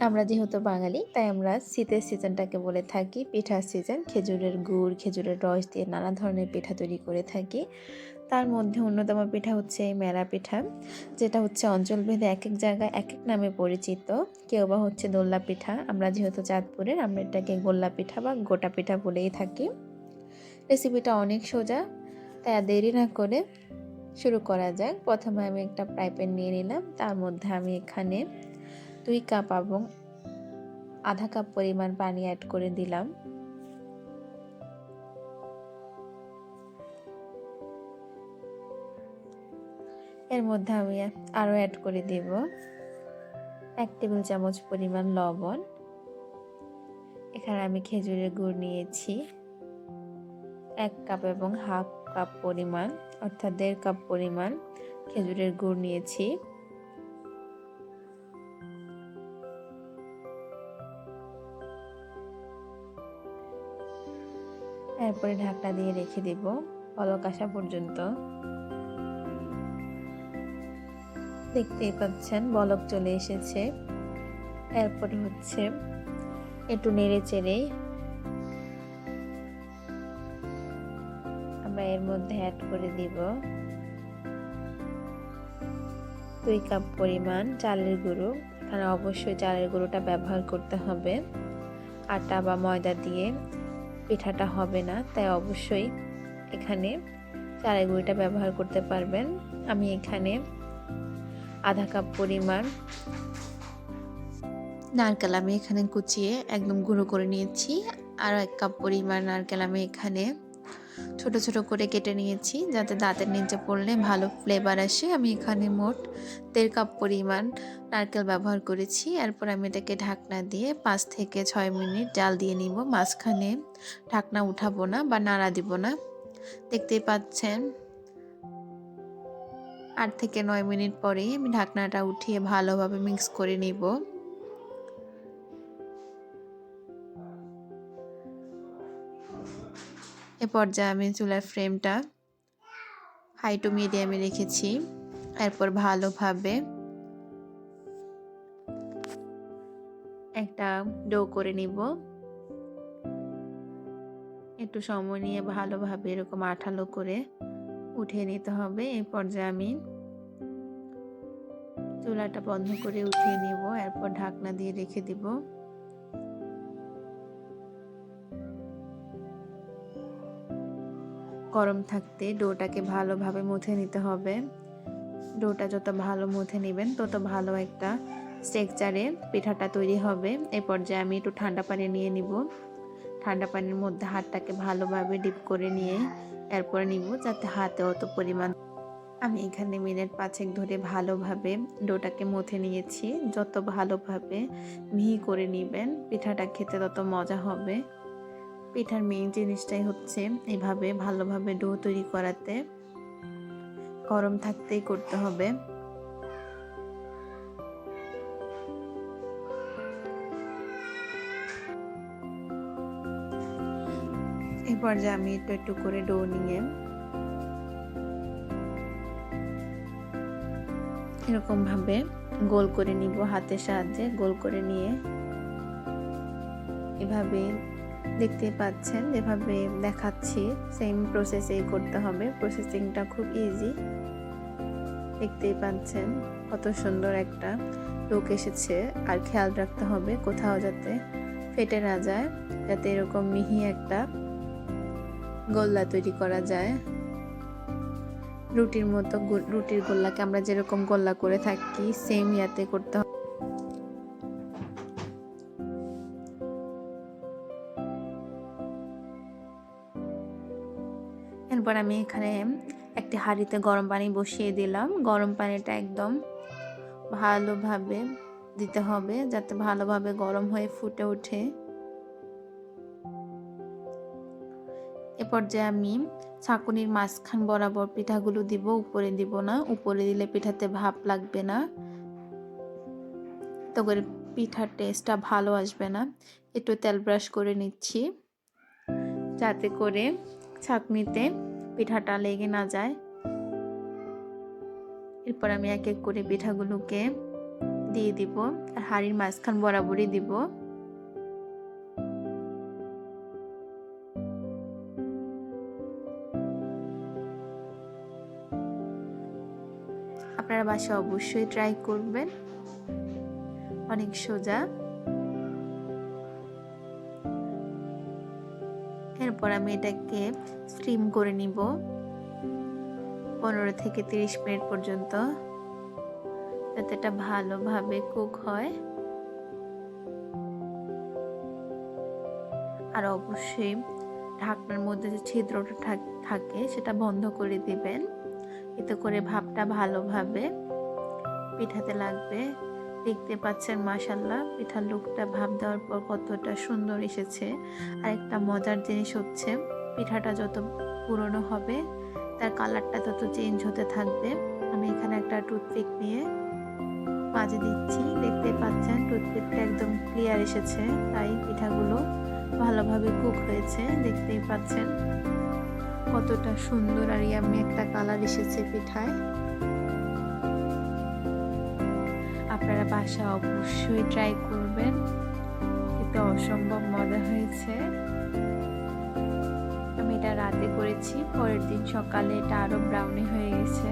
আমরা যেহেতু বাঙালি তাই আমরা শীতের সিজনটাকে বলে থাকি পিঠার সিজন। খেজুরের গুড়, খেজুরের রস দিয়ে নানা ধরনের পিঠা তৈরি করে থাকি। তার মধ্যে অন্যতম পিঠা হচ্ছে এই মেলা পিঠা, যেটা হচ্ছে অঞ্চলভেদে একেক জায়গায় একেক নামে পরিচিত। কেউ বা হচ্ছে দোল্লা পিঠা, আমরা যেহেতু চাঁদপুরের আমরা এটাকে গোল্লা পিঠা বা গোটা পিঠা বলেই থাকি। রেসিপিটা অনেক সোজা, তাই আর দেরি না করে শুরু করা যাক। প্রথমে আমি একটা ফ্রাই প্যান নিয়ে নিলাম, তার মধ্যে আমি এখানে 2 কাপ এবং আধা কাপ পরিমাণ পানি অ্যাড করে দিলাম। এর মধ্যে আমি আরও অ্যাড করে দেব 1 টেবিল চামচ পরিমাণ লবণ। এখানে আমি খেজুরের গুড় নিয়েছি 1 কাপ এবং হাফ কাপ পরিমাণ, অর্থাৎ 1.5 কাপ পরিমাণ খেজুরের গুড় নিয়েছি। এরপরে ঢাকনা দিয়ে রেখে দেব বলক আসা পর্যন্ত। দেখতেই পাচ্ছেন বলক চলে এসেছে। এরপরে হচ্ছে একটু নেড়ে চেড়ে আমরা এর মধ্যে অ্যাড করে দিব 2 কাপ পরিমাণ চালের গুঁড়ো। এখানে অবশ্যই চালের গুঁড়োটা ব্যবহার করতে হবে, আটা বা ময়দা দিয়ে পিঠাটা হবে না, তাই অবশ্যই এখানে চালের গুঁড়োটা ব্যবহার করতে পারবেন। আমি এখানে আধা কাপ পরিমাণ নারকেল আমি এখানে কুচিয়ে একদম গুঁড়ো করে নিয়েছি। আর 1 কাপ পরিমাণ নারকেল আমি এখানে ছোট ছোট করে কেটে নিয়েছি, যাতে দাঁতের নিচে পড়লে ভালো ফ্লেভার আসে। আমি এখানে মোট 1.5 কাপ পরিমাণ নারকেল ব্যবহার করেছি। এরপর আমি এটাকে ঢাকনা দিয়ে 5 থেকে 6 মিনিট জাল দিয়ে নিব। মাঝখানে ঢাকনা উঠাবো না বা নাড়া দিব না। দেখতেই পাচ্ছেন 8 থেকে 9 মিনিট পরে আমি ঢাকনাটা উঠিয়ে ভালোভাবে মিক্স করে নিব। এ পর্যায়ে আমি চুলার ফ্লেমটা হাই টু মিডিয়ামে রেখেছি। এরপর ভালোভাবে একটা ডো করে নিব। একটু সময় নিয়ে ভালোভাবে এরকম আঠালো করে উঠিয়ে নিতে হবে। এই পর্যায়ে আমি চুলাটা বন্ধ করে উঠিয়ে নিব। এরপর ঢাকনা দিয়ে রেখে দিব। গরম থাকতে ডোটাকে ভালোভাবে মুথে নিতে হবে। ডোটা যত ভালো মুথে নেবেন তত ভালো একটা স্ট্রাকচারে পিঠাটা তৈরি হবে। এই পর্যায়ে আমি একটু ঠান্ডা পানি নিয়ে নিব। ঠান্ডা পানির মধ্যে হাতটাকে ভালোভাবে ডিপ করে নিয়ে এরপর নিব, যাতে হাতে অত পরিমাণ। আমি এখানে মিনিট 5 ধরে ভালোভাবে ডোটাকে মুথে নিয়েছি। যত ভালোভাবে মিহি করে নেবেন পিঠাটা খেতে তত মজা হবে। পিঠার মেইন জিনিসটাই হচ্ছে এভাবে ভালোভাবে ডো তৈরি করাতে গরম থাকতেই করতে হবে। এই পর্যায়ে আমি একটু একটু করে ডো নিয়ে এরকম ভাবে গোল করে নিব। হাতের সাহায্যে গোল করে নিয়ে এভাবে দেখতে পাচ্ছেন যেভাবে দেখাচ্ছি সেম প্রসেসেই করতে হবে। প্রসেসিংটা খুব ইজি। দেখতেই পাচ্ছেন কত সুন্দর একটা লুক এসেছে। আর খেয়াল রাখতে হবে কোথাও যাতে ফেটে না যায়, যাতে এরকম মিহি একটা গোল্লা তৈরি করা যায়। রুটির মতো রুটির গোল্লাকে আমরা যেরকম গোল্লা করে থাকি সেম ইয়াতে করতে হবে। এরপর আমি এখানে একটি হাঁড়িতে গরম পানি বসিয়ে দিলাম। গরম পানিটা একদম ভালোভাবে দিতে হবে, যাতে ভালোভাবে গরম হয়ে ফুটে ওঠে। এ পর্যায়ে আমি ছাঁকুনির মাঝখান বরাবর পিঠাগুলো দিব, উপরে দিব না। উপরে দিলে পিঠাতে ভাপ লাগবে না, তো করে পিঠার টেস্টটা ভালো আসবে না। একটু তেল ব্রাশ করে নিচ্ছি, যাতে করে ছাঁকনিতে পিঠাটা লেগে না যায়। এরপর আমি এক এক করে পিঠাগুলোকে দিয়ে দিব আর হাঁড়ির মাঝখান বরাবরই দিব। আপনারা বাসায় অবশ্যই ট্রাই করবেন, অনেক সোজা। এরপর আমি এটাকে স্টিম করে নিব 15 থেকে 30 মিনিট পর্যন্ত, যাতে এটা ভালোভাবে কুক হয়। আর অবশ্যই ঢাকনার মধ্যে যে ছিদ্রটা থাকে সেটা বন্ধ করে দিবেন, এতে করে ভাপটা ভালোভাবে পিঠাতে লাগবে। দেখতে পাচ্ছেন মাশাআল্লাহ পিঠার লুকটা ভাপ দেওয়ার পর কতটা সুন্দর এসেছে। আর একটা মজার জিনিস হচ্ছে পিঠাটা যত পুরনো হবে তার কালারটা তত চেঞ্জ হতে থাকবে। আমি এখানে একটা টুথপিক নিয়ে মাঝে দিচ্ছি, দেখতে পাচ্ছেন টুথপিকটা একদম ক্লিয়ার এসেছে, তাই পিঠাগুলো ভালোভাবে কুক হয়েছে। দেখতেই পাচ্ছেন কতটা সুন্দর আর ইয়াম্মি একটা কালার এসেছে পিঠায়। আপনারা বাসা অবশ্যই ট্রাই করবেন, খেতে অসম্ভব মজা হয়েছে। আমি এটা রাতে করেছি, পরের দিন সকালে এটা আরো ব্রাউনি হয়ে গেছে।